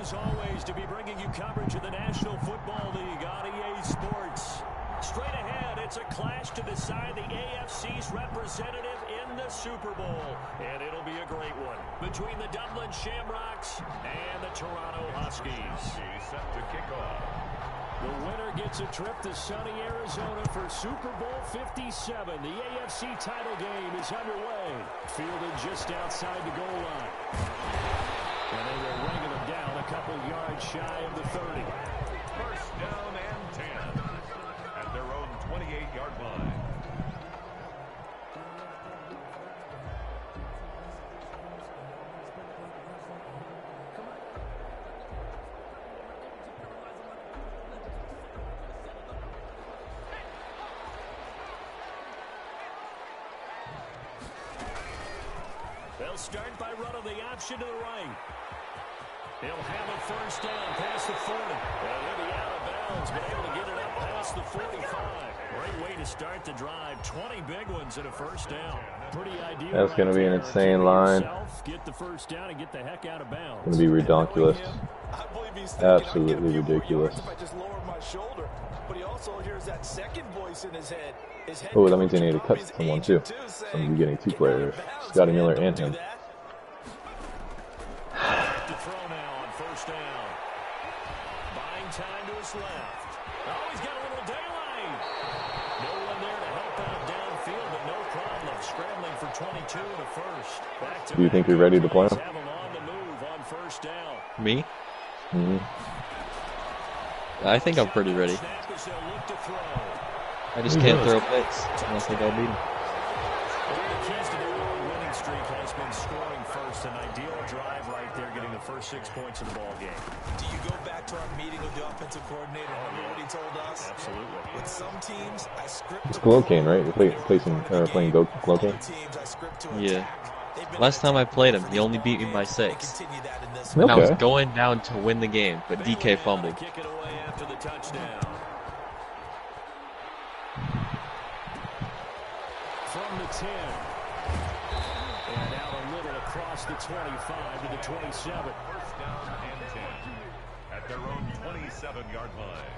as always, to be bringing you coverage of the National Football League on EA Sports. Straight ahead, it's a clash to decide the AFC's representative in the Super Bowl. And it'll be a great one between the Dublin Shamrocks and the Toronto Huskies. Set to kick off. The winner gets a trip to sunny Arizona for Super Bowl 57. The AFC title game is underway. Fielded just outside the goal line. And they were ringing them down a couple yards shy of the 30. First down and 10 at their own 28-yard line. They'll start by running the option to the right. He'll have a first down past the 40. And he'll be out of bounds, but able to get it up past the 45. Great way to start the drive. 20 big ones and a first down. Pretty ideal. That's going to be an insane line. Get the first down and get the heck out of bounds. Going to be ridiculous. Absolutely ridiculous. Oh, that means they need to cut someone too. I'm getting two players, Scotty Miller and him. Buying time to his left. Oh, he's got a little daylight. No one there to help out downfield, but no problem. Scrambling for 22 and a first. Back to Do you think you're ready to play him? have him on the move on first down. Me? Mm-hmm. I think I'm pretty ready. Snap as they'll look to throw. I just can't throw picks. I don't think I'll beat him. One of the keys to their winning streak has been scoring first. An ideal drive right there, getting the first 6 points of the ball game. Do you go back to our meeting with the offensive coordinator? Remember what he told us? Absolutely. With some teams, I script It's Glowcane, right? You're playing Glowcane? Yeah. Last time I played him, he only beat me by 6. Okay. And I was going down to win the game, but DK fumbled. Kick it away after the touchdown. From the 10. And out a little across the 25 to the 27. First down and 10 at their own 27-yard line.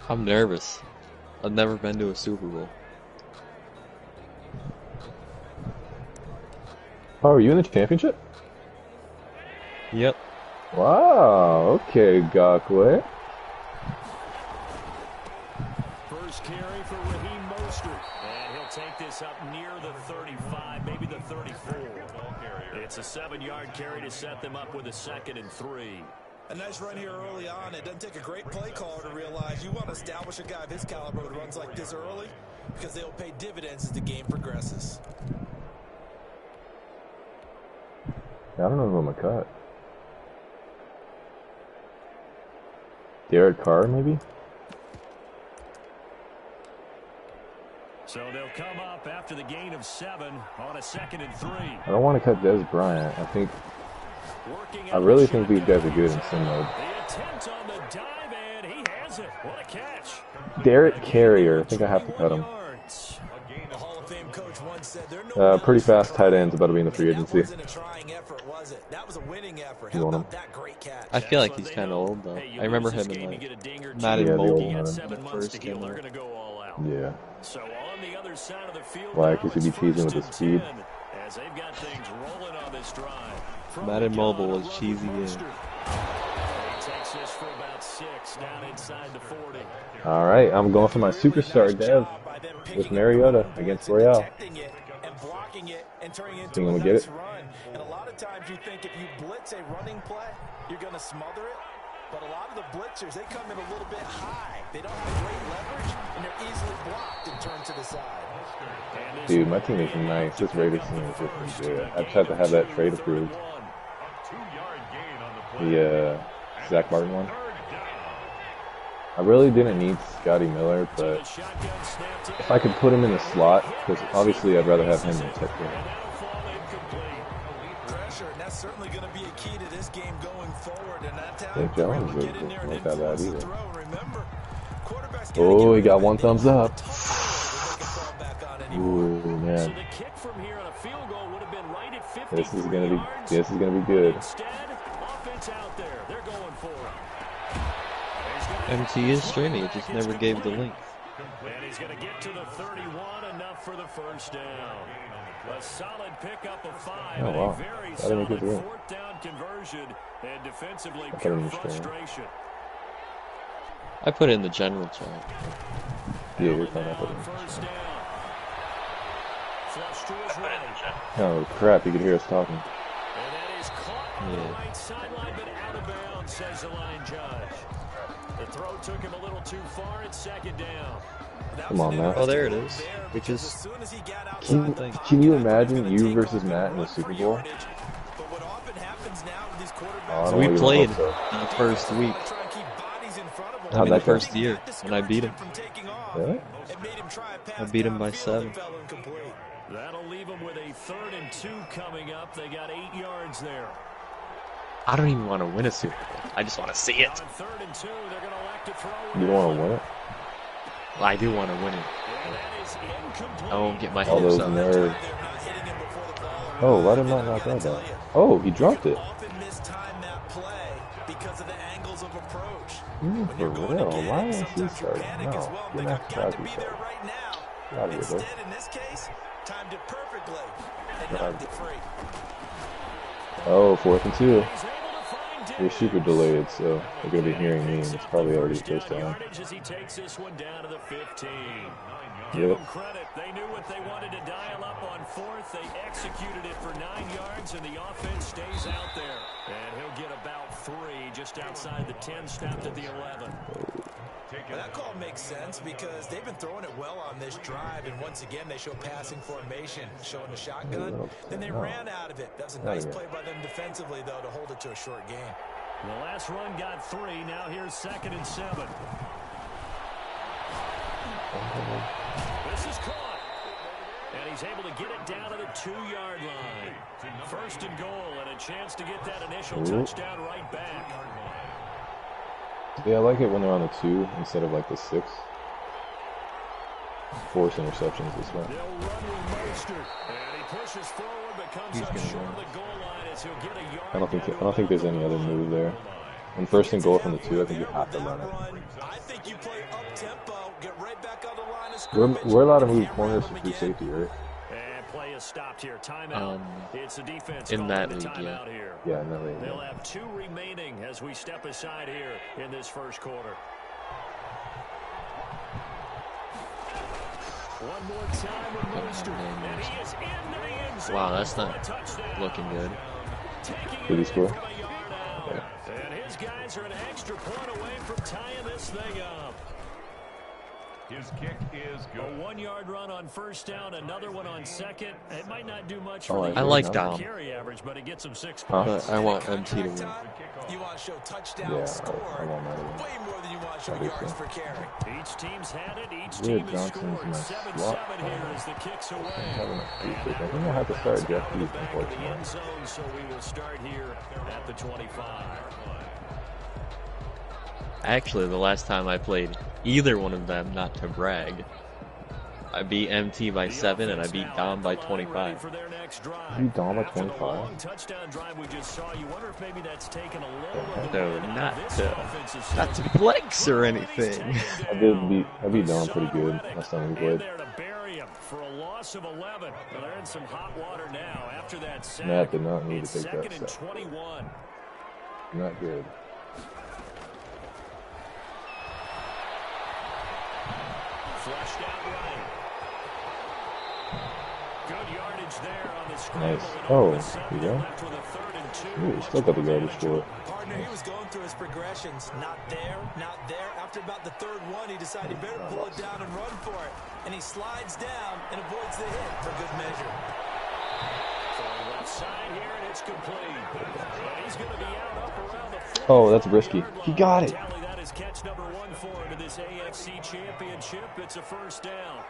I'm nervous. I've never been to a Super Bowl. Oh, are you in the championship? Yep. Wow. Okay, Gakwe. First carry for Raheem Mostert. And he'll take this up near the 35, maybe the 34. It's a 7-yard carry to set them up with a 2nd and 3. A nice run here early on. It doesn't take a great play caller to realize you want to establish a guy of his caliber who runs like this early because they'll pay dividends as the game progresses. I don't know who I'm going to cut. Derek Carr, maybe? So they'll come up after the gain of 7 on a 2nd and 3. I don't want to cut Dez Bryant. I really think these guys are good in sim mode. The attempt on the dive, and he has it. What a catch. Derek Carrier, I think I have to cut him. The Hall of Fame coach once said there are no Pretty fast tight ends about to be in the free agency. That wasn't a trying effort, was it? That was a winning effort. You How want about him? that great catch? I feel like he's kind of old, though. I remember him in, like, Madden Yeah, the old Mobile, one. the first game. They're going to go all out. Yeah. So on the other side of the field, Why? now Because he'd be it's teasing with first the speed. and 10, as they've got things rolling on this drive. From Madden the Mobile gun, was Raheem cheesy, yeah. Mostert. He takes this for about 6 down inside the 40. All right, I'm going for my superstar, Dev, with Mariota against Royale. Think I'm going to get it? And a lot of times you think if you blitz a running play, you're going to smother it. But a lot of the blitzers, they come in a little bit high. They don't have great leverage, and they're easily blocked and turned to the side. Dude, my team is nice. This Raiders team is just pretty good. I just have to have that trade approved. The Zach Martin one. I really didn't need Scotty Miller, but if I could put him in the slot, because obviously I'd rather have him than Tech. Pressure, and that's certainly going to be a key to this game going forward. And that Nick Jones isn't that bad either. Remember, Oh, he got one thumbs up. Ooh, man. So the kick from here on a field goal would have been right at This is gonna be good. Instead, offense out there. They're going for it. MT is streaming, it just never gave the link. And he's going to get to the 31, enough for the first down. A solid pickup of 5. Oh, wow. And a very I didn't solid get the link. fourth down conversion. And defensively, I pure thought it was frustration. I put it in the general chat. Yeah, you're fine. I put it in. First down. Flush to his right. Oh crap! You could hear us talking. And that is caught on the Yeah. right sideline, but out of bounds, says the line judge. The throw took him a little too far. It's second down. Come on, Matt. Oh, there it is. Which is Can you imagine you versus Matt in the Super Bowl? Oh, I don't we even played hope so. in the first week. How'd I mean, the that go? first year when I beat him. Really? I beat him by 7. That'll leave him with a 3rd and 2 coming up. They got 8 yards there. I don't even want to win a Super Bowl. I just want to see it. On 3rd and 2, they're going to elect to throw. You don't want to win it? I do want to win it. And that is incomplete. I won't get my All hopes those up. nerves. Oh, why did Matt not grab that? Oh, he dropped it. For real? Why is he starting? No, you're not starting. Get out of here, bro. In this case, timed it perfectly and Right. knocked it free. Oh, 4th and 2. He's able to find We're super delayed, so they're going to be hearing me, and it's probably already first first down down. yardage as he takes this one down to the 15. Give Yep. them credit. They knew what they wanted to dial up on 4th. They executed it for 9 yards, and the offense stays out there. And he'll get about 3 just outside the 10, stopped at the 11. Well, that call makes sense because they've been throwing it well on this drive, and once again they show passing formation, showing the shotgun. Then they ran out of it. That was a nice play by them defensively, though, to hold it to a short game. The last run got 3. Now here's 2nd and 7. This is caught. And he's able to get it down to the 2-yard line. 1st and goal, and a chance to get that initial touchdown right back. Yeah, I like it when they're on the 2 instead of like the 6. Force interceptions this way. They'll run with Mostert, and he pushes forward, but comes up short of the goal line as he'll get a yard. I don't think there's any other move there. When 1st and goal from the 2, I think you have to run it. I think you play up tempo, get right back on the line of scrimmage. We're allowed to move corners for free safety, right? And play is stopped here. Timeout. It's the defense in calling that the league, timeout here. Yeah, in that league. They'll have 2 remaining as we step aside here in this first quarter. One more time with Mostert, and he is into the end zone. Wow, that's for not a touchdown. looking good. Taking Did he it score? from a yard out. And his guys are an extra point away from tying this thing up. His kick is A good. 1-yard run on 1st down, another one on 2nd. It might not do much Oh, for the I like Dom. carry average, but it gets him 6 Huh? points. But I want MT to win. You want to show touchdown Yeah, score I want that to win. way more than you want to show I do yards too. per carry. Each team's had it. Each Yeah, team has Johnson's scored. my 7-7 slot. here as the kicks away. Having a free kick. I think I have to start Jeff Heath, Back in the unfortunately. end zone, so we will start here at the 25. Actually, the last time I played either one of them, not to brag, I beat MT by 7 and I beat Dom by 25. You Dom by 25? Long touchdown drive we just saw. You wonder if maybe that's taken a little of the No, weight out not of this to, offensive not to system. flex or anything. I beat Dom pretty good last time we And played. there to bury him for a loss of 11. Well, they're in some hot water now after that sack. Matt did not need It's to take that 2nd and sack. 21. Not good. Flushed out right. Good yardage there on the scramble. Nice. And Oh, all of a sudden there you go. they're left with a 3rd and 2. Ooh, still got the garbage for it. Partner, he was going through his progressions. Not there, not there. After about the 3rd one, he decided he better pull it down and run for it. And he slides down and avoids the hit for good measure. From left side here, and it's complete. But he's going to be out up around the 40 Oh, that's risky. He got it. Tally, that is catch number 1 for him to this AFC Championship. It's a 1st down.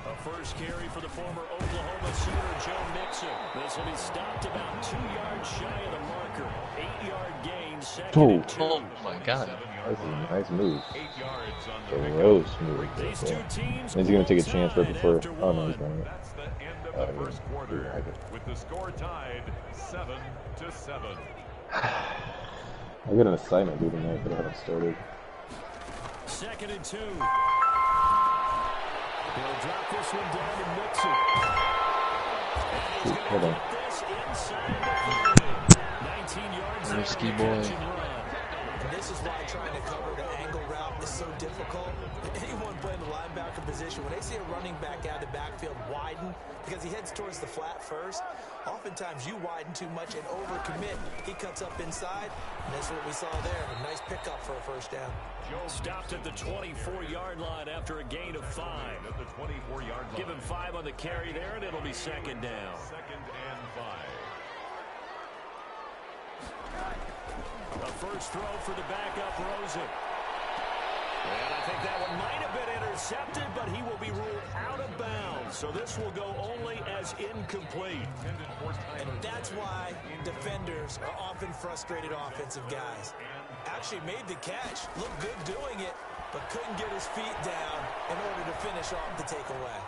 A first carry for the former Oklahoma Sooner, Joe Mixon. This will be stopped about 2 yards shy of the marker. 8-yard gain, 2nd and 2. Oh my god. That's a nice move. 8 yards on the Gross move. These two teams Is he going to take a chance right coincide before? after Oh, no, one. he's running it. That's the end of the first quarter with the score tied 7-7. I got an assignment due tonight, but I haven't started. 2nd and 2. He'll drop this one down to Mixon. Hold on. This inside the 30. 19 yards. Risky boy. And this is why trying to cover the angle route is so difficult. Anyone playing the linebacker position, when they see a running back out of the backfield widen, because he heads towards the flat first, oftentimes you widen too much and overcommit. He cuts up inside, and that's what we saw there. A nice pickup for a first down. Stopped at the 24-yard line after a gain of 5. At the 24-yard line. Give him 5 on the carry there, and it'll be 2nd down. 2nd and 5. A first throw for the backup, Rosen. And I think that one might have been intercepted, but he will be ruled out of bounds. So this will go only as incomplete. And that's why defenders are often frustrated offensive guys. Actually made the catch, looked good doing it, but couldn't get his feet down in order to finish off the takeaway.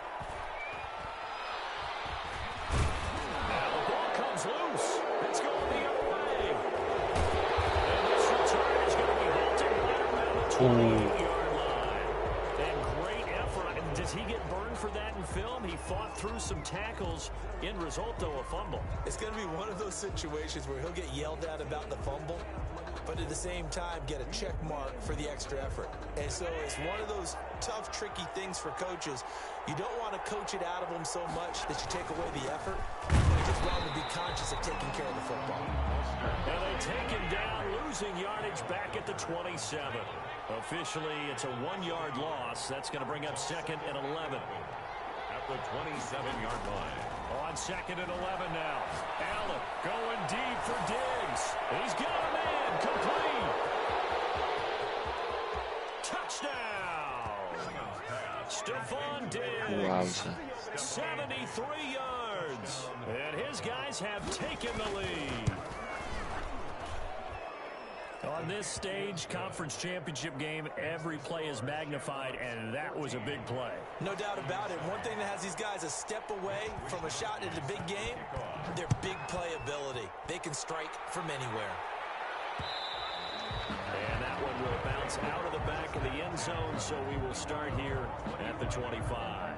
Now the ball comes loose. It's going the other way. And this return is going to be halted right around the 28-yard line. And great effort. And does he get burned for that in film? He fought through some tackles. End result, though, a fumble. It's going to be one of those situations where he'll get yelled at about the fumble, but at the same time get a check mark for the extra effort. And so it's one of those tough, tricky things for coaches. You don't want to coach it out of them so much that you take away the effort. It's just wrong to be conscious of taking care of the football. And they take him down, losing yardage back at the 27. Officially, it's a 1-yard loss. That's going to bring up 2nd and 11. At the 27-yard line. On 2nd and 11 now. Allen going deep for Diggs. He's got a man complete. Touchdown. Stephon Diggs. Wow. 73 yards. And his guys have taken the lead. On this stage, conference championship game, every play is magnified, and that was a big play. No doubt about it. One thing that has these guys a step away from a shot in the big game, their big play ability. They can strike from anywhere. And that one will bounce out of the back of the end zone, so we will start here at the 25.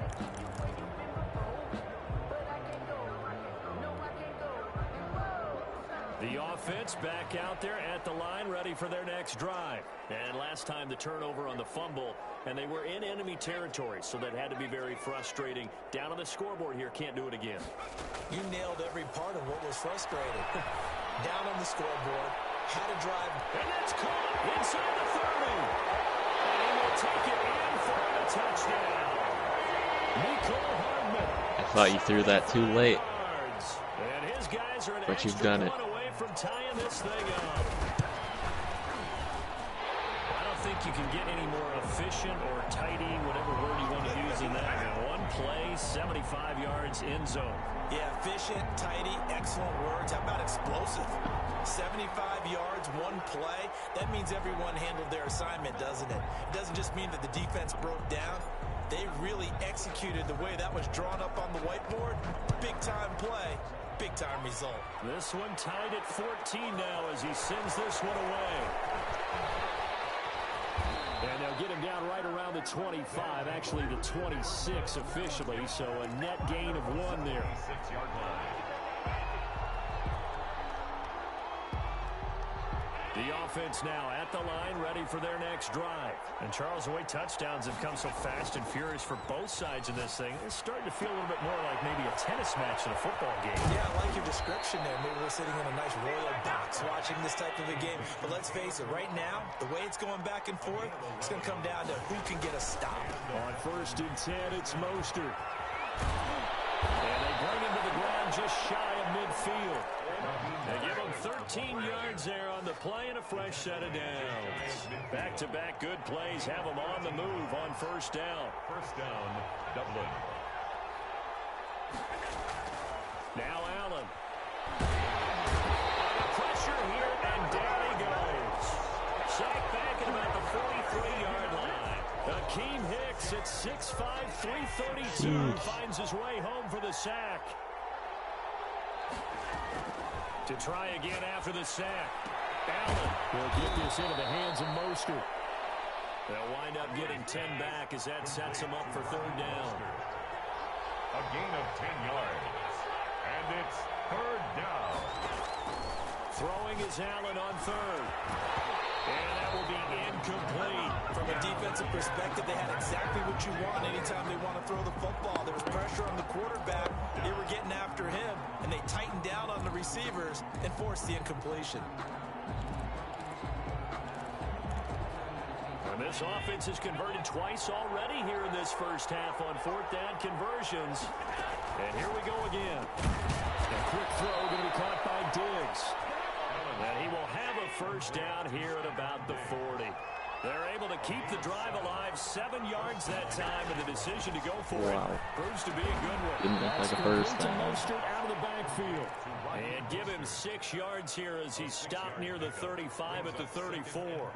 The offense back out there at the line, ready for their next drive. And last time the turnover on the fumble, and they were in enemy territory, so that had to be very frustrating. Down on the scoreboard here, can't do it again. You nailed every part of what was frustrating. Down on the scoreboard, had a drive. And that's caught inside the 30. And he will take it in for a touchdown. Mecole Hardman. I thought you threw that too late. And his guys are an But you've extra done it. point away from tying this thing up. I don't think you can get any more efficient or tidy, whatever word you want to use in that. One play, 75 yards in zone. Yeah, efficient, tidy, excellent words. How about explosive? 75 yards, one play. That means everyone handled their assignment, doesn't it? It doesn't just mean that the defense broke down. They really executed the way that was drawn up on the whiteboard. Big-time play, big-time result. This one tied at 14 now as he sends this one away. And they'll get him down right around the 25, actually the 26 officially, so a net gain of 1 there. 6-yard line. The offense now at the line, ready for their next drive. And Charles, the way touchdowns have come so fast and furious for both sides of this thing, it's starting to feel a little bit more like maybe a tennis match than a football game. Yeah, I like your description there. Maybe we're sitting in a nice royal box watching this type of a game. But let's face it, right now, the way it's going back and forth, it's going to come down to who can get a stop. On 1st and 10, it's Mostert. And they bring him to the ground just shy of midfield. They give him 13 yards there on the play and a fresh set of downs. Back-to-back good plays have them on the move on 1st down. 1st down, Dublin. Now Allen. Under pressure here, and down he goes. Sacked back at about the 43-yard line. Akeem Hicks at 6'5", 332 finds his way home for the sack. To try again after the sack. Allen will get this into the hands of Mostert. They'll wind up getting 10 back as that sets them up for third down. A gain of 10 yards. And it's third down. Throwing is Allen on third. And that will be incomplete. From a defensive perspective, they had exactly what you want anytime they want to throw the football. There was pressure on the quarterback. They were getting after him, and they tightened down on the receivers and forced the incompletion. And this offense has converted twice already here in this first half on fourth down conversions. And here we go again. A quick throw going to be caught by Diggs. And he will have a first down here at about the 40. They're able to keep the drive alive, 7 yards that time, and the decision to go for it proves to be a good one. Didn't look like a first down. Mostert out of the backfield. And give him 6 yards here as he stopped near the 35 at the 34.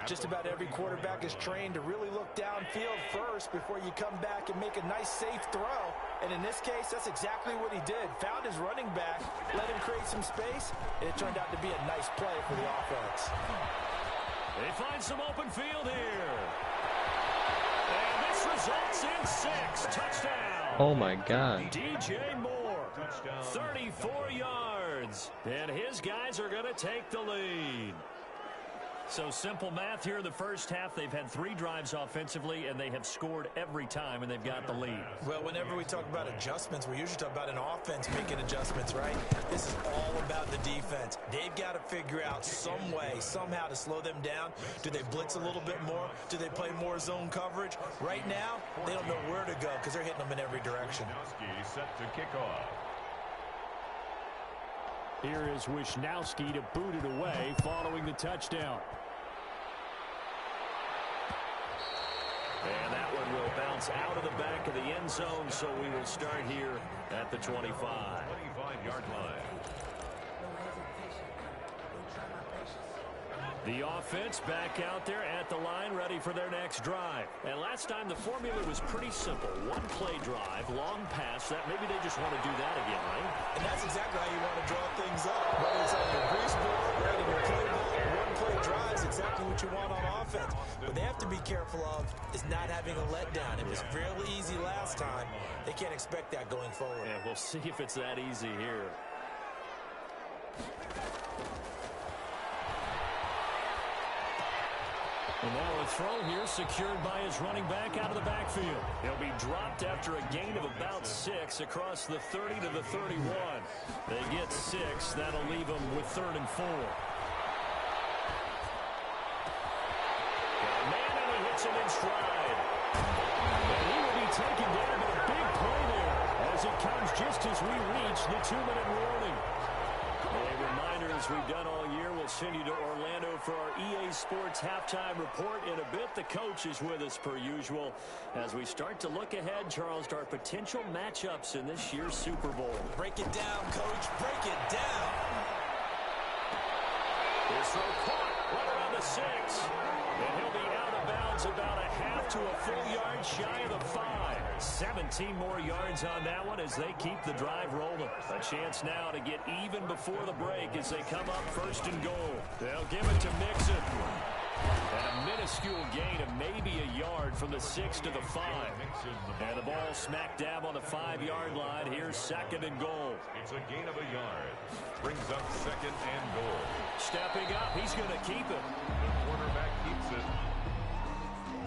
Just about every quarterback is trained to really look downfield first before you come back and make a nice, safe throw. And in this case, that's exactly what he did. Found his running back, let him create some space, and it turned out to be a nice play for the offense. They find some open field here. And this results in 6. Touchdown. Oh, my God. DJ Moore, 34 yards. And his guys are going to take the lead. So simple math here in the first half. They've had 3 drives offensively, and they have scored every time, and they've got the lead. Well, whenever we talk about adjustments, we usually talk about an offense making adjustments, right? This is all about the defense. They've got to figure out some way, somehow to slow them down. Do they blitz a little bit more? Do they play more zone coverage? Right now, they don't know where to go because they're hitting them in every direction. Set to kick off. Here is Wisnowski to boot it away following the touchdown. And that one will bounce out of the back of the end zone, so we will start here at the 25. 25-yard line. The offense back out there at the line, ready for their next drive. And last time the formula was pretty simple. One play drive, long pass. That maybe they just want to do that again, right? And that's exactly how you want to draw things up. Whether it's on your grease board, right in your playbook, one play drive is exactly what you want on offense. What they have to be careful of is not having a letdown. It was fairly easy last time. They can't expect that going forward. Yeah, we'll see if it's that easy here. And now a throw here secured by his running back out of the backfield. He'll be dropped after a gain of about 6 across the 30 to the 31. They get 6. That'll leave them with 3rd and 4. Got a man and he hits him in stride. And he will be taken down, but a big play there as it comes just as we reach the 2-minute warning. A reminder, as we've done all year, we'll send you to Orlando for our EA Sports halftime report in a bit. The coach is with us per usual as we start to look ahead, Charles, to our potential matchups in this year's Super Bowl. Break it down, Coach. Break it down. This throw caught right around the 6. And he'll be out of bounds about a half to a full yard shy of the 5. 17 more yards on that one as they keep the drive rolling. A chance now to get even before the break as they come up 1st and goal. They'll give it to Mixon. And a minuscule gain of maybe a yard from the 6 to the 5. And the ball smack dab on the 5-yard line. Here's 2nd and goal. It's a gain of a yard. Brings up 2nd and goal. Stepping up, he's going to keep it. The quarterback keeps it.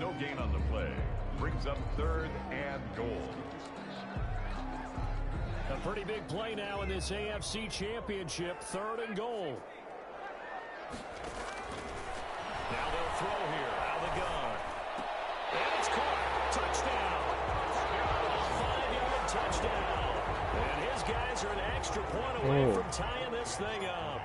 No gain on the play. Brings up 3rd and goal. A pretty big play now in this AFC Championship. 3rd and goal. Now they'll throw here out of the gun. And it's caught. Touchdown. 5-yard touchdown. And his guys are an extra point away from tying this thing up.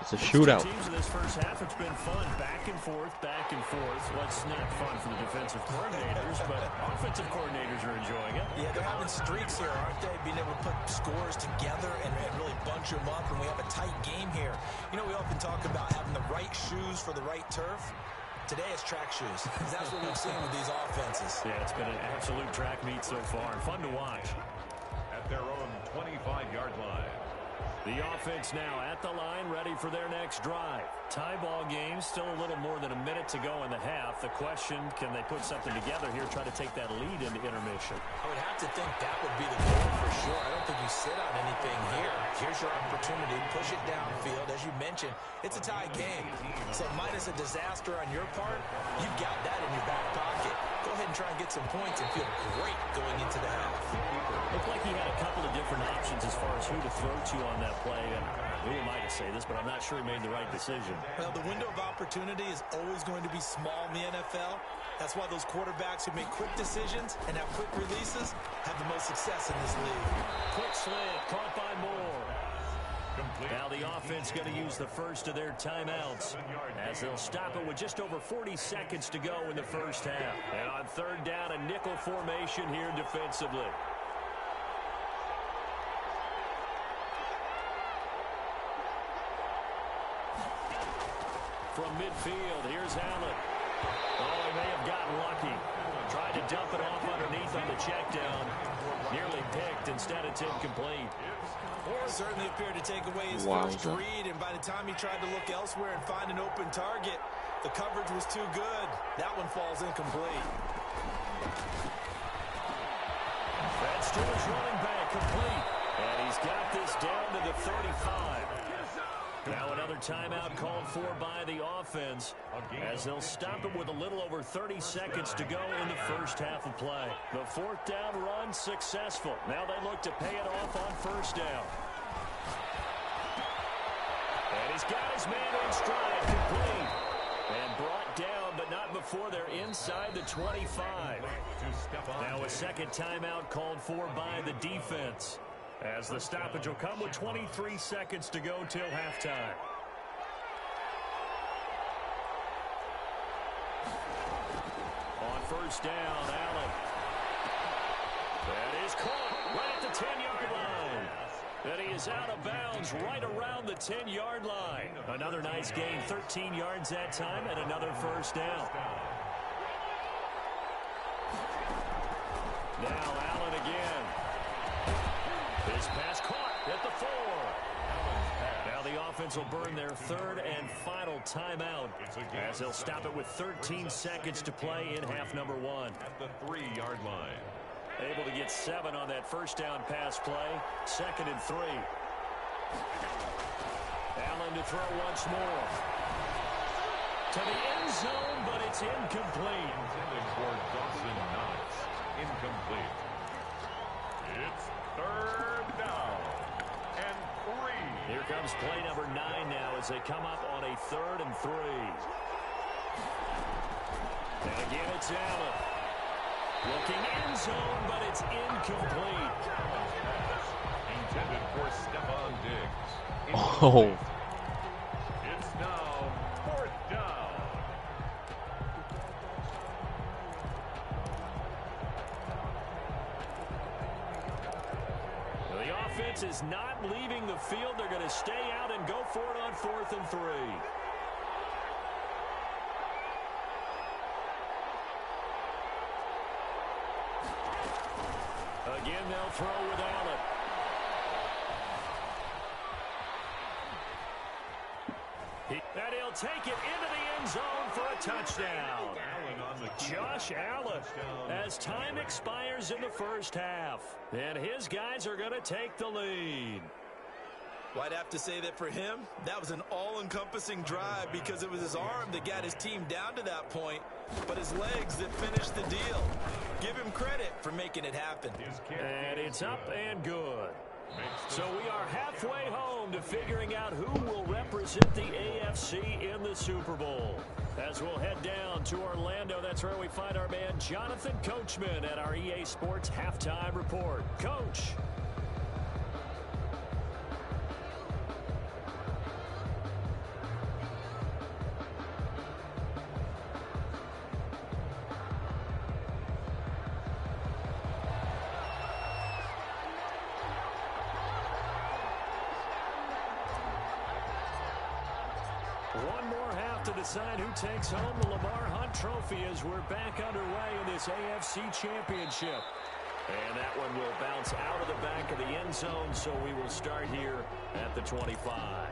It's a shootout. Teams in this first half, it's been fun. Back and forth, back and forth. Well, it's not fun for the defensive coordinators, but offensive coordinators are enjoying it. Yeah, they're having streaks here, aren't they? Being able to put scores together and really bunch them up, and we have a tight game here. You know, we often talk about having the right shoes for the right turf. Today it's track shoes. That's what we've seen with these offenses. Yeah, it's been an absolute track meet so far. Fun to watch. At their own 25-yard line. The offense now at the line, ready for their next drive. Tie ball game, still a little more than a minute to go in the half. The question, can they put something together here, try to take that lead into intermission? I would have to think that would be the goal for sure. I don't think you sit on anything here. Here's your opportunity. Push it downfield. As you mentioned, it's a tie game. So minus a disaster on your part, you've got that in your back pocket. Go ahead and try and get some points and feel great going into the half. Looked like he had a couple of different options as far as who to throw to on that play. And who am I to say this, but I'm not sure he made the right decision. Well, the window of opportunity is always going to be small in the NFL. That's why those quarterbacks who make quick decisions and have quick releases have the most success in this league. Quick slant, caught by Moore. Now the offense going to use the first of their timeouts as they'll stop it with just over 40 seconds to go in the first half. And on third down, a nickel formation here defensively. From midfield, here's Allen. Oh, he may have gotten lucky. Tried to dump it off underneath on the check down. Nearly picked. Instead, it's incomplete. Or certainly appeared to take away his first read, and by the time he tried to look elsewhere and find an open target, the coverage was too good. That one falls incomplete. That's to his running back, complete. And he's got this down to the 35. Now another timeout called for by the offense as they'll stop it with a little over 30 seconds to go in the first half of play. The fourth down run successful. Now they look to pay it off on first down. And he's got his man in stride, complete. And brought down, but not before they're inside the 25. Now a second timeout called for by the defense, as the stoppage will come with 23 seconds to go till halftime. On first down, Allen. That is caught right at the 10-yard line. And he is out of bounds right around the 10-yard line. Another nice gain, 13 yards that time, and another first down. Now Allen again. His pass caught at the 4. Now the offense will burn their third and final timeout as they'll stop it with 13 seconds to play in half number 1. At the 3-yard line. Able to get 7 on that first down pass play. 2nd and 3. Allen to throw once more. To the end zone, but it's incomplete. Intended for Dawson Knox. Incomplete. It's third down and 3. Here comes play number 9 now as they come up on a 3rd and 3. And again, it's Allen. Looking end zone, but it's incomplete. Intended for Stephon Diggs. Oh. It's now 4th down. The offense is not leaving the field. They're going to stay out and go for it on 4th and 3. Again, they'll throw with Allen. And he'll take it into the end zone for a touchdown. Josh Allen, as time expires in the first half. And his guys are going to take the lead. Well, I'd have to say that for him, that was an all-encompassing drive because it was his arm that got his team down to that point, but his legs that finished the deal. Give him credit for making it happen. And it's up and good. So we are halfway home to figuring out who will represent the AFC in the Super Bowl. As we'll head down to Orlando, that's where we find our man Jonathan Coachman at our EA Sports Halftime Report. Coach. One more half to decide who takes home the Lamar Hunt Trophy as we're back underway in this AFC Championship. And that one will bounce out of the back of the end zone, so we will start here at the 25.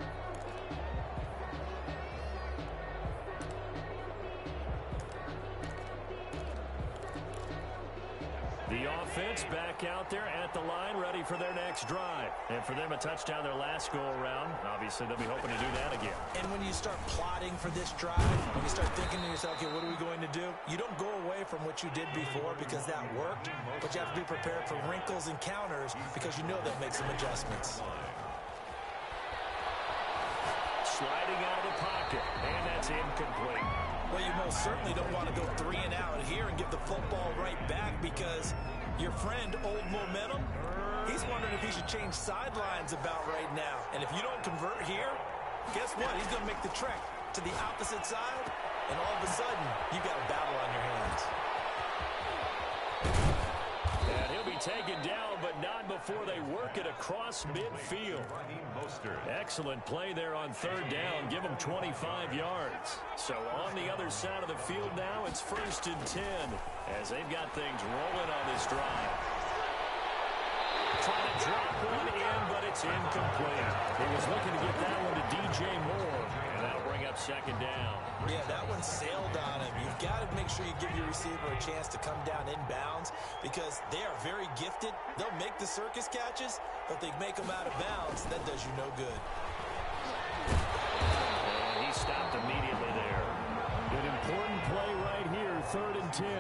The offense back out there at the line, ready for their next drive. And for them, a touchdown their last go-around. Obviously, they'll be hoping to do that again. And when you start plotting for this drive, when you start thinking to yourself, okay, what are we going to do? You don't go away from what you did before because that worked, but you have to be prepared for wrinkles and counters because you know they'll make some adjustments. Sliding out of the pocket, and that's incomplete. Well, you most certainly don't want to go 3 and out here and give the football right back because your friend, Old Momentum, he's wondering if he should change sidelines about right now. And if you don't convert here, guess what? He's going to make the trek to the opposite side, and all of a sudden, you got a battle on your hands. And he'll be taken down, but not before they work it across midfield. Excellent play there on third down. Give them 25 yards. So on the other side of the field now, it's 1st and 10 as they've got things rolling on this drive. Trying to drop one in, but it's incomplete. He was looking to get that one to DJ Moore, and that'll bring up 2nd down. Yeah, that one sailed on him. You've got to make sure you give your receiver a chance to come down inbounds because they are very gifted. They'll make the circus catches, but they make them out of bounds. That does you no good. And he stopped immediately there. An important play right here, 3rd and 10.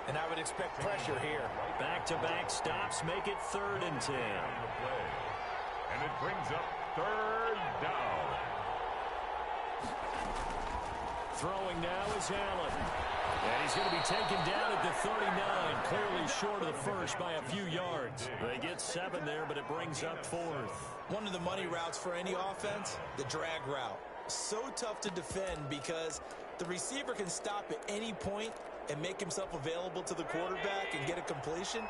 And I would expect pressure here. Back-to-back stops make it 3rd and 10. And it brings up 3rd down. Throwing now is Allen. And he's going to be taken down at the 39, clearly short of the first by a few yards. They get 7 there, but it brings up 4th. One of the money routes for any offense, the drag route. So tough to defend because the receiver can stop at any point and make himself available to the quarterback and get a completion.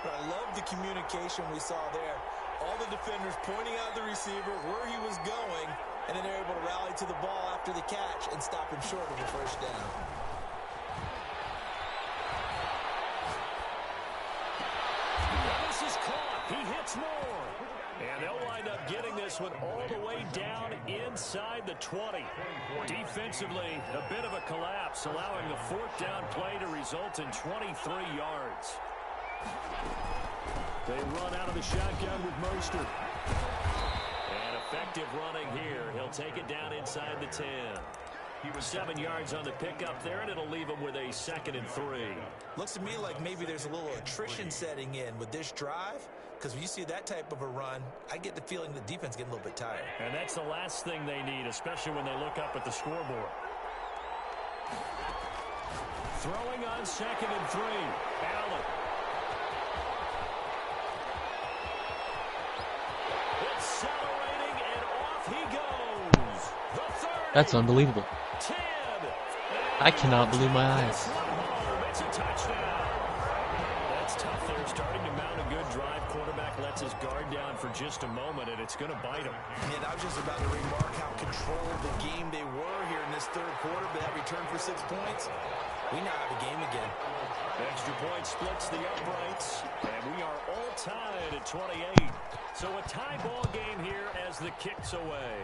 But I love the communication we saw there. All the defenders pointing out the receiver where he was going, and then they're able to rally to the ball after the catch and stop him short of a 1st down. This is caught. He hits Moore. And they'll wind up getting this one all the way down inside the 20. Defensively, a bit of a collapse, allowing the 4th down play to result in 23 yards. They run out of the shotgun with Mostert. And effective running here. He'll take it down inside the 10. He was 7 yards on the pickup there, and it'll leave him with a 2nd and 3. Looks to me like maybe there's a little attrition setting in with this drive, because when you see that type of a run, I get the feeling the defense getting a little bit tired. And that's the last thing they need, especially when they look up at the scoreboard. Throwing on 2nd and 3. Allen. Accelerating, and off he goes. The 30. That's unbelievable. 10. I cannot believe my eyes. It's a touchdown. That's tough there, starting to mount a good drive. Quarterback lets his guard down for just a moment, and it's going to bite him. And I was just about to remark how controlled the game they were here in this 3rd quarter, but that return for 6 points, we now have a game again. Extra point splits the uprights, and we are all tied at 28. So a tie ball game here as the kick's away.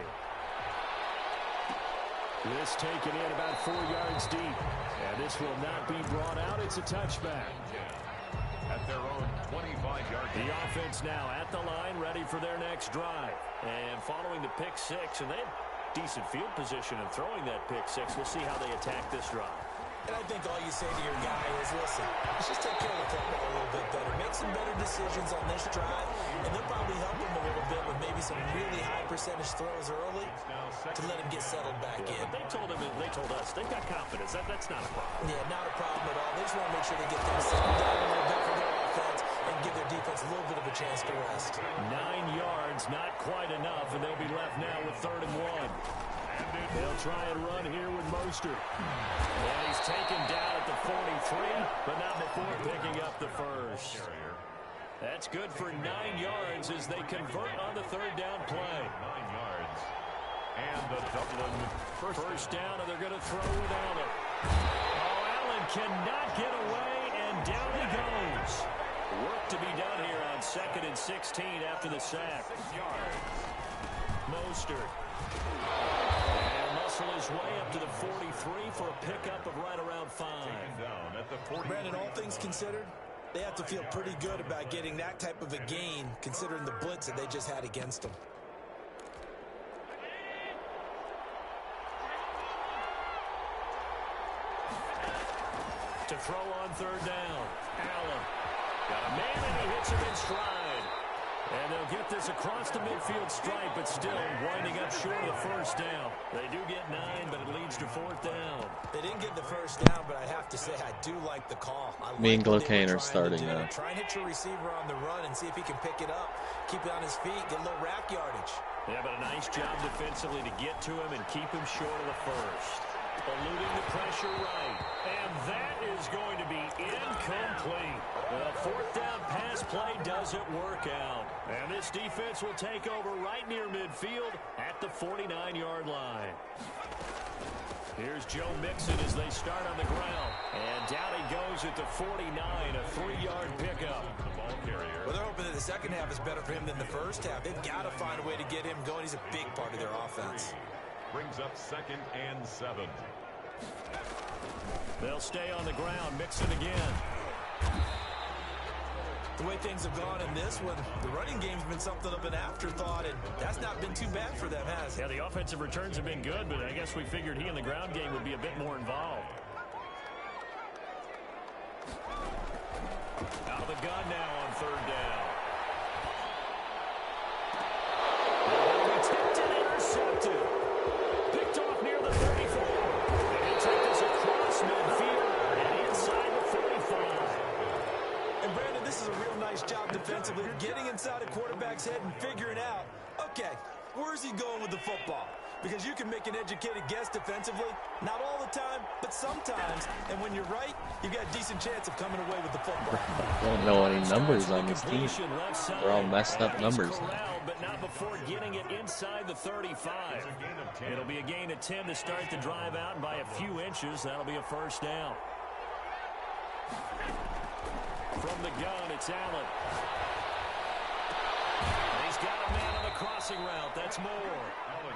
This taken in about 4 yards deep, and this will not be brought out. It's a touchback. At their own 25-yard The offense now at the line, ready for their next drive. And following the pick 6, and they have decent field position in throwing that pick 6. We'll see how they attack this drive. And I think all you say to your guy is, listen, let's just take care of the football a little bit better. Make some better decisions on this drive, and they'll probably help him a little bit with maybe some really high percentage throws early to let him get settled back in. But they told us they've got confidence. That's not a problem. Yeah, not a problem at all. They just want to make sure they get things settled down a little bit for their offense and give their defense a little bit of a chance to rest. 9 yards, not quite enough, and they'll be left now with 3rd and 1. They'll try and run here with Mostert. And he's taken down at the 43, but not before picking up the first. That's good for 9 yards as they convert on the 3rd down play. 9 yards. And the Dublin first down, and they're going to throw with Allen. Oh, Allen cannot get away, and down he goes. Work to be done here on 2nd and 16 after the sack. Mostert. And muscle his way up to the 43 for a pickup of right around 5. Brandon, all things considered, they have to feel pretty good about getting that type of a gain, considering the blitz that they just had against them. To throw on 3rd down. Allen. Got a man, and he hits him in stride. And they'll get this across the midfield stripe, but still winding up short of the 1st down. They do get 9, but it leads to 4th down. They didn't get the 1st down, but I have to say I do like the call. Me and Glocane are starting now. Try and hit your receiver on the run and see if he can pick it up. Keep it on his feet, get a little rack yardage. Yeah, but a nice job defensively to get to him and keep him short of the 1st. Eluding the pressure right. And that is going to be incomplete. The 4th down pass play doesn't work out. And this defense will take over right near midfield at the 49-yard line. Here's Joe Mixon as they start on the ground. And down he goes at the 49, a 3-yard pickup. Well, they're hoping that the second half is better for him than the first half. They've got to find a way to get him going. He's a big part of their offense. Brings up 2nd and 7. They'll stay on the ground. Mixon again. The way things have gone in this one, the running game's been something of an afterthought, and that's not been too bad for them, has it? Yeah, the offensive returns have been good, but I guess we figured he in the ground game would be a bit more involved. Out of the gun now on 3rd down. Tipped and intercepted. Picked off near the 34. And he'll take this across midfield and inside the 45. And Brandon, this is a real nice job defensively, getting inside a quarterback's head and figuring out, okay, where's he going with the football? Because you can make an educated guess defensively, not all the time, but sometimes. And when you're right, you've got a decent chance of coming away with the football. I don't know any numbers on this team. They're all messed up numbers. But not before getting it inside the 35. It'll be a gain of 10 to start the drive out, and by a few inches, that'll be a 1st down. From the gun, it's Allen. And he's got a man on the crossing route. That's Moore.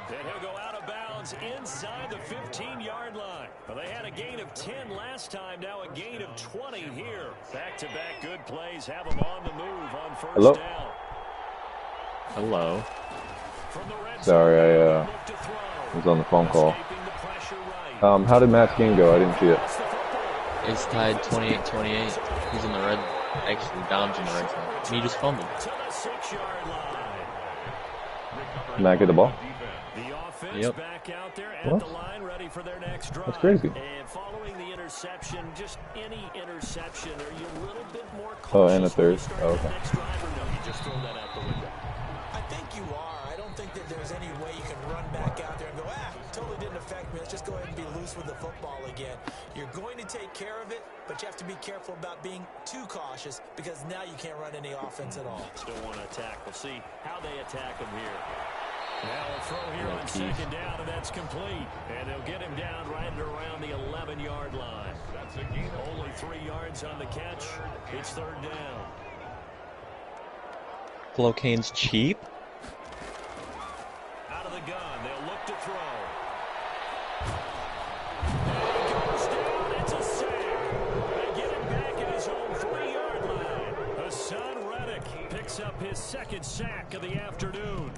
And he'll go out of bounds inside the 15-yard line. Well, they had a gain of 10 last time. Now a gain of 20 here. Back-to-back good plays have them on the move on 1st down. Hello. Sorry, I was on the phone call. How did Matt's game go? I didn't see it. It's tied 28-28. He's in the red. Actually, Dom's in the red zone. He just fumbled. Matt get the ball? Yep. Back out there at the line, ready for their next drive. That's crazy. And following the interception, just any interception, are you a little bit more cautious? Oh, and a 3rd. Oh, okay. Next drive, or no, you just throw that out the window? I think you are. I don't think that there's any way you can run back out there and go, totally didn't affect me. Let's just go ahead and be loose with the football again. You're going to take care of it, but you have to be careful about being too cautious because now you can't run any offense at all. Still want to attack. We'll see how they attack him here. Now a throw here on 2nd down, and that's complete. And they'll get him down right around the 11-yard line. That's a gain. Only 3 yards on the catch. It's 3rd down. Glocane's cheap. Out of the gun, they'll look to throw. And he goes down. It's a sack. They get him back at his own 3-yard line. Hassan Reddick picks up his 2nd sack of the afternoon.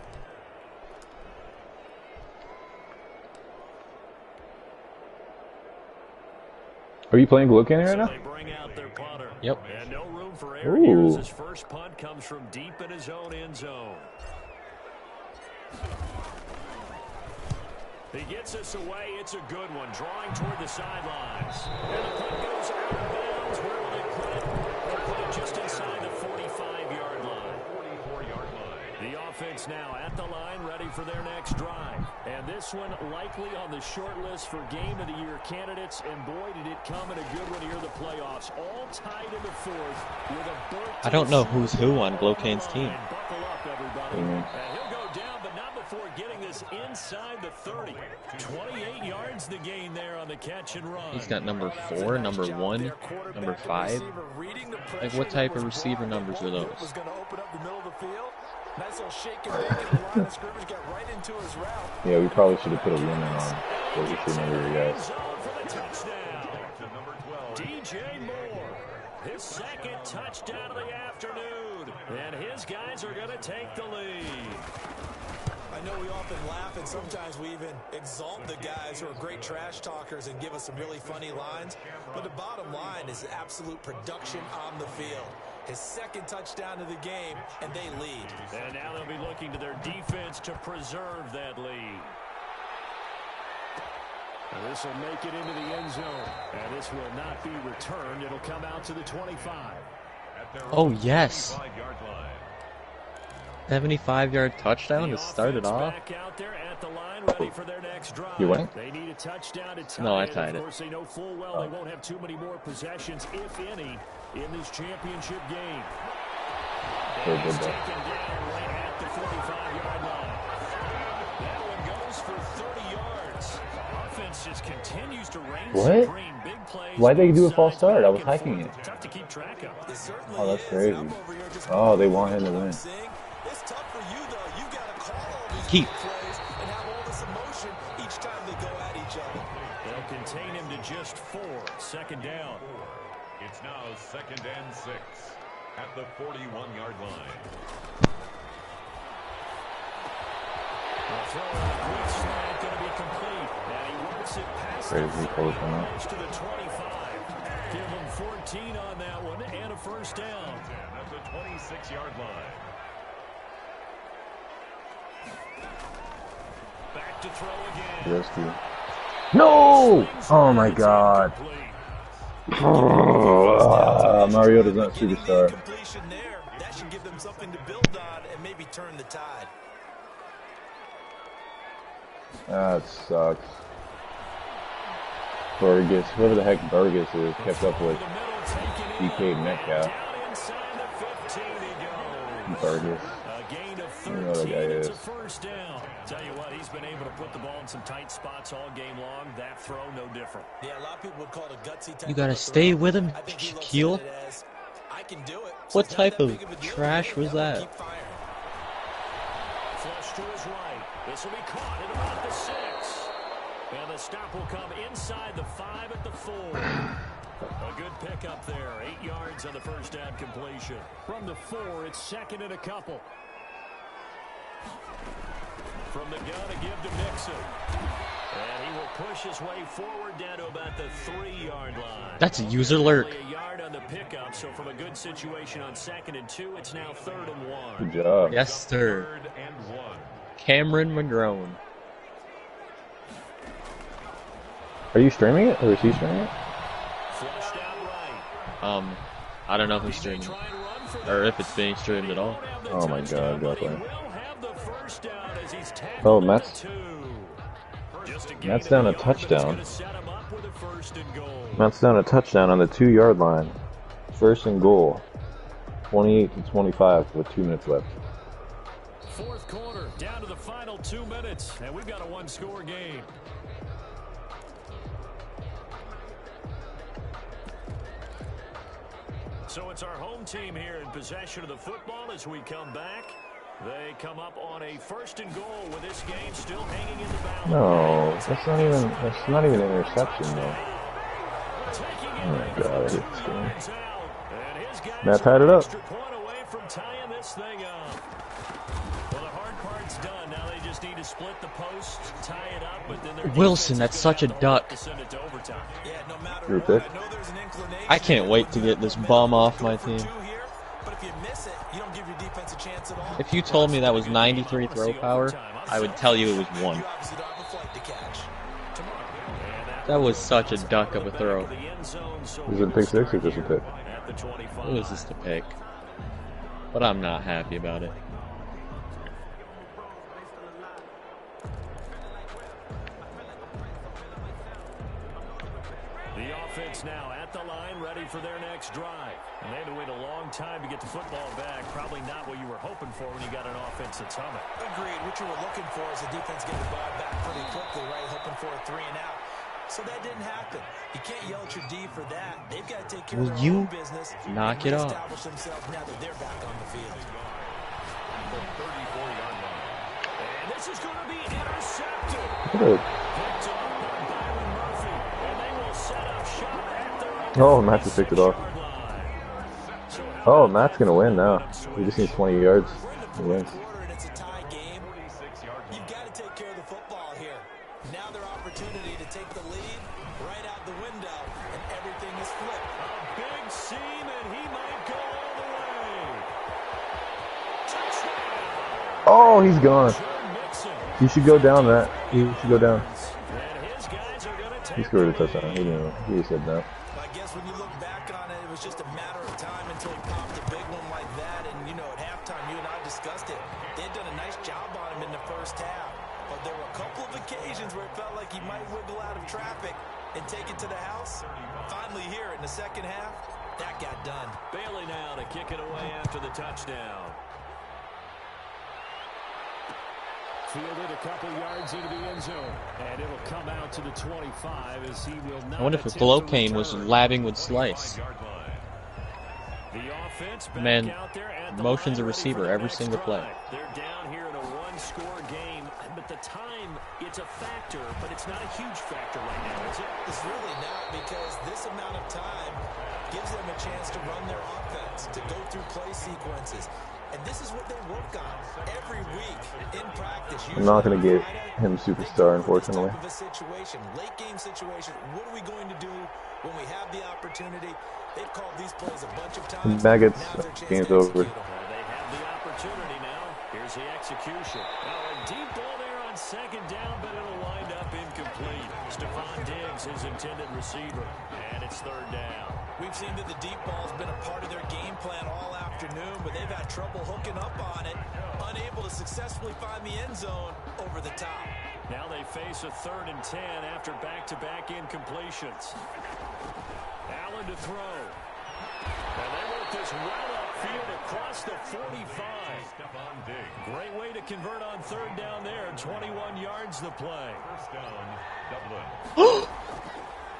Are you playing Glocane right now? They bring out their punter. Yep. And no room for error here as his first punt comes from deep in his own end zone. He gets us away. It's a good one. Drawing toward the sidelines. And the punt goes out of bounds. Where will they put it? They'll put it just inside the 45-yard line. 44-yard line. The offense now at the line, ready for their next drive. And this one likely on the short list for Game of the Year candidates. And boy, did it come in a good one here in the playoffs. All tied in the 4th with a burnt. I don't know who's who on Glocane's team. Buckle up, everybody. And he'll go down, but not before getting this is inside the 30. 28 yards the gain there on the catch and run. He's got number 4, number 1, number 5. Like, what type of receiver numbers are those? Was going to open up the middle of the field. Nice little shake and bake, and the line of scrimmage got right into his route. Yeah, we probably should have put a limit on what we should number guys. DJ Moore, his second touchdown of the afternoon, and his guys are going to take the lead. I know we often laugh, and sometimes we even exalt the guys who are great trash talkers and give us some really funny lines, but the bottom line is absolute production on the field. His second touchdown of the game, and they lead. And now they'll be looking to their defense to preserve that lead. This will make it into the end zone, and this will not be returned. It'll come out to the 25. Oh, yes. 75-yard touchdown to start it off. You winning? They need a touchdown to tie No, I it. tied Of it. course, they know full well they won't have too many more possessions, if any, in this championship game. Very And good he's though. taken down right at the 45-yard line. That one goes for 30 yards. Offense just continues to reign What? supreme. Big plays. Why'd they do a both false sides, start? I was back and hiking forth. it. Tough to keep track of. It certainly Oh, that's is. crazy. I'm over here just Oh, they want him to win. seeing. It's tough for you, though. You got to call all these Keep. big plays and have all this emotion each time they go at each other. They'll contain him to just 4. Second down. It's now 2nd and 6 at the 41-yard line. The throw on the quick slant going to be complete. And he works it past the Crazy close one up. 30 to the 25. Give him 14 on that one and a first down. At the 26-yard line. Back to throw again. Rescue. No! Oh my god. Mariota's not superstar. Completion there. That should give them something to build on and maybe turn the tide. That sucks. Burgess, whoever the heck Burgess is, kept up with DK Metcalf. Down inside the 15 he goes. Burgess. A gain of You know the 13. guy It's is. a first down. Tell you what, he's been able to put the ball in some tight spots all game long. That throw, no different. Yeah, a lot of people would call it a gutsy type You gotta of stay throw. with him, I think he looks Shaquille. at it as, I can do it. So What it's not type that of big a deal. trash was Yeah, that? keep firing. Flush to his right. This will be caught at about the 6. And the stop will come inside the 5 at the 4. A good pickup there. 8 yards on the first down completion. From the 4, it's second and a couple. From the gun to give to Mixon. And he will push his way forward down to about the 3-yard line. That's a user lurk. Only a yard on the pickup, so from a good situation on 2nd and 2, it's now 3rd and 1. Good job. Yes, sir. 3rd and 1. Cameron McGrone. Are you streaming it, or is he streaming it? Flushed out right. I don't know who's streaming, Try and run for or this. if it's being streamed at all. Oh my god, But he Joplin. will have the first down as he's Oh, tackled at Matt's- the 2. Just a gain Matt's of down a yard, but it's touchdown. gonna set him up with a 1st and goal. Matt's down a touchdown on the 2-yard line. 1st and goal. 28 to 25 with 2 minutes left. 4th quarter, down to the final 2 minutes, and we've got a 1-score game. So it's our home team here in possession of the football as we come back. They come up on a 1st and goal with this game still hanging in the balance. No, that's not even an interception though. Oh my god, I hate this game. Matt tied it up. Extra point away from tying this thing up. Well, the hard part's done. Now they just need to split the post, tie it up, but then their Wilson, defense that's is such a gonna have duck. to send it to overtime. Yeah, no matter Your what, pick? I know there's an inclination I can't wait to get this bum off my team. here, but if you miss it, you don't give your defense a chance at all. If you told me that was 93 throw power, I would tell you it was 1. You obviously don't have a flight to catch. That was such a duck of a throw. Is it pick 6 or just a pick? At the 25. It was just a pick. But I'm not happy about it. The offense now at the line, ready for their next drive. And they had to wait a long time to get the football back. Probably not what you were hoping for when you got an offense that's humming. Agreed. What you were looking for is the defense getting the ball back pretty quickly, right? Hoping for a 3 and out. So that didn't happen. You can't yell at your D for that. They've got to take care of their own business. Knock it off. Establish themselves now that they're back on the field. The 34-yard line. And this is going to be intercepted. Good. Picked off by Byron Murphy. And they will set up shop at their own Oh, Matt just picked it off. 50-yard line. Oh, Matt's going to win now. He just needs 20 yards. He wins. Quarter and it's a tie game. You've got to take care of the football here. Now their opportunity to take the lead right out the window, and everything is flipped. A big seam, and he might go all the way. Touchdown. Oh, he's gone. Joe Mixon. You should go down, Matt. You should go down. And his guys are going to He take scored a the lead. touchdown. He didn't. He said no. I guess when you look back on it, it was just a matter of time until he popped a big one like that. And, you know, at halftime, you and I discussed it. They had done a nice job on him in the first half. But there were a couple of occasions where it felt like he might wiggle out of traffic and take it to the house. Finally here in the second half, that got done. Bailey now to kick it away after the touchdown. Fielded a couple yards into the end zone. And it'll come out to the 25 as he will not. I wonder if attempt Glowcane to was return. labbing with Slice. The offense back Man, out there at the motions line, a ready for receiver the every next single play. drive. They're down here in a one-score game, but the time, it's a factor, but it's not a huge factor right now, is it? It's really not, because this amount of time gives them a chance to run their offense, to go through play sequences. And this is what they work on every week in practice. I'm not going to get him superstar, unfortunately. Type of a situation, late game situation. What are we going to do when we have the opportunity? They've called these plays a bunch of times. Nuggets, Now's their chance game's to over. execute them. They have the opportunity now. Here's the execution. Now a deep ball there on second down, but it'll wind up incomplete. Stephon Diggs, his intended receiver, and it's third down. We've seen that the deep ball's been a part of their game plan all afternoon, but they've had trouble hooking up on it, unable to successfully find the end zone over the top. Now they face a 3rd and 10 after back-to-back incompletions. Allen to throw. And they work this well upfield across the 45. Great way to convert on 3rd down there. 21 yards the play. First down, Dublin.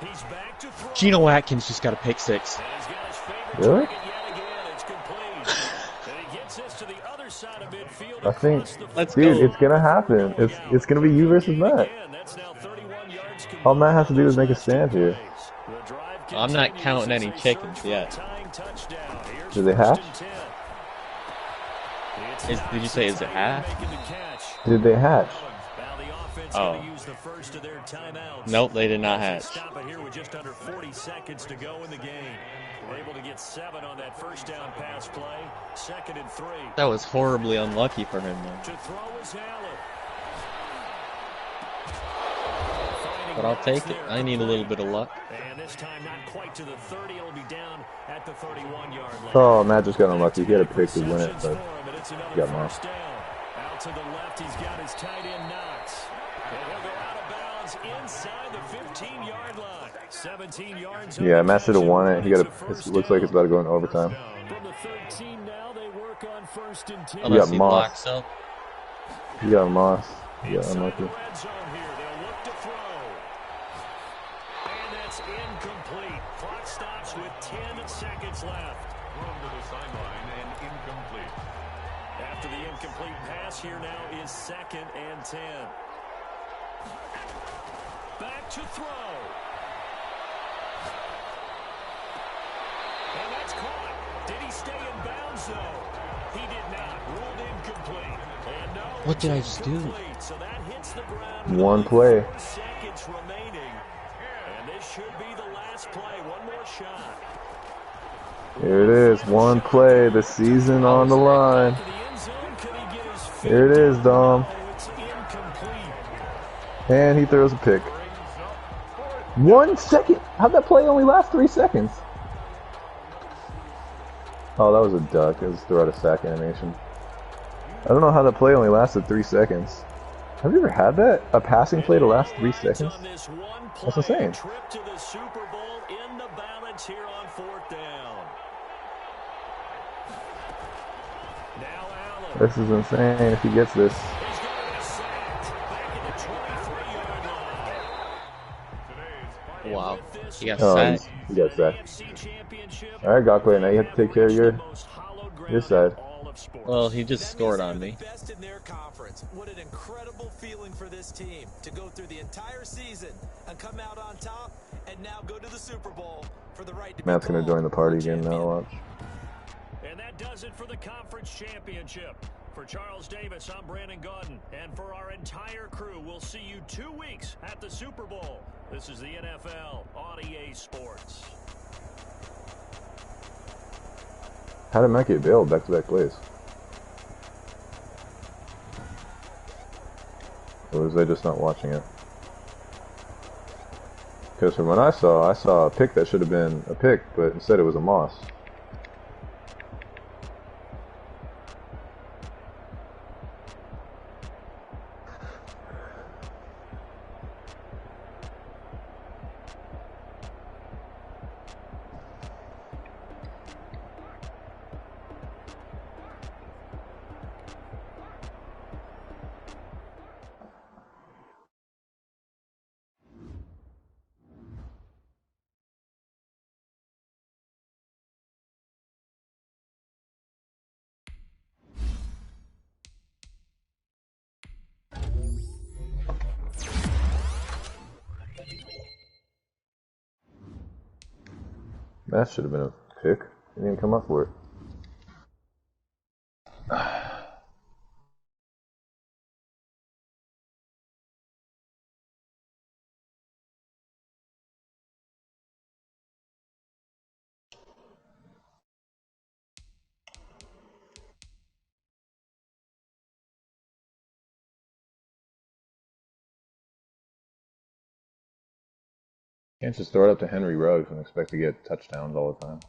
He's back to throw. Geno Atkins just got a pick six. And he's got his favorite Really? target yet again. It's complete. And he gets this to the other side of midfield. I think, across the Let's dude, go. it's going to happen. It's going to be you versus Matt. Again, that's now 31 yards All Matt has to do is make a combined. stand here. The drive I'm not continues counting as any they chickens search for a yet. tying touchdown. Here's Do they first hatch? and 10. It's Did you say is it half? making the catch. Did they hatch? Now the offense Oh. going to use the first of their timeouts. Nope, they did not hatch. Stop it here with just under 40 seconds to go in the game. We're able to get 7 on that first down pass play. 2nd and 3. That was horribly unlucky for him, though. To throw is Allen. But I'll take it. I need a little bit of luck. And this time not quite to the 30. It'll be down at the 31-yard line. Oh, Matt just got unlucky. He had a pick to win it, Interceptions but for him, and it's another he got more. first down. Out to the left, he's got his tight end Knox. And he'll go out of bounds inside the 15-yard line. 17 yards. Yeah, Matt should have won it. He got a. It looks like it's about to go in overtime. From the 13 now, they work on 1st and 10. Unless got he Moss. blocks up. He got Moss. He got Inside unlucky. the red zone here. They'll look to throw. And that's incomplete. Clock stops with 10 seconds left. Thrown to the sideline and incomplete. After the incomplete pass, here now is 2nd and 10. Back to throw. And that's caught. Did he stay in bounds, though? He did not. Ruled incomplete. And no, What did I it's just do? incomplete. So that hits the ground with One only play. 4 seconds remaining. And this should be the last play. One more shot. Here it is. One play. The season on the line. To the end zone. Could he get his feet Here it is, down? Dom. Oh, it's incomplete. And he throws a pick. 1 second. How'd that play only last 3 seconds? Oh, that was a duck. It was throw out a sack animation. I don't know how that play only lasted 3 seconds. Have you ever had that? A passing play to last 3 seconds? On this one That's play, insane. Trip to the Super Bowl in the balance here on 4th down. Now Allen. This is insane if he gets this. He's going to be sacked back at the 23-yard line. Wow. He got Oh, sacked. he got sacked. All right, Gakwe, now you have to take care of your side. Well, he just scored on me. Best in their conference. What an incredible feeling for this team to go through the entire season and come out on top and now go to the Super Bowl for the right to Matt's gonna join the party again now, watch. And that does it for the conference championship. For Charles Davis, I'm Brandon Gaudin. And for our entire crew, we'll see you 2 weeks at the Super Bowl. This is the NFL on EA Sports. How did Matt get bailed back-to-back plays? Or was they just not watching it? Because from what I saw a pick that should have been a pick, but instead it was a Moss. That should have been a pick. He didn't come up for it. Can't just throw it up to Henry Ruggs and expect to get touchdowns all the time.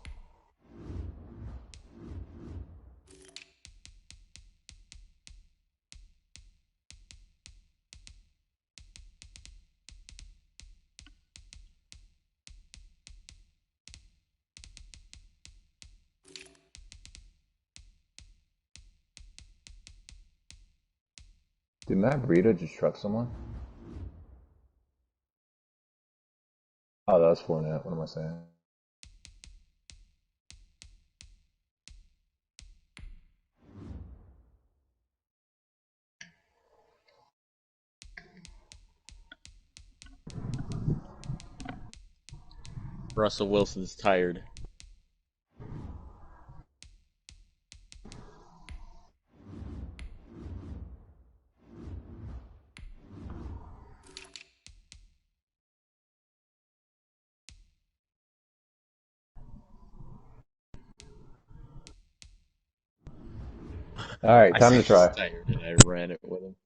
Did Matt Breida just truck someone? Oh, that was Fournette. What am I saying? Russell Wilson's tired. All right, time to try. He's tired, and I ran it with him.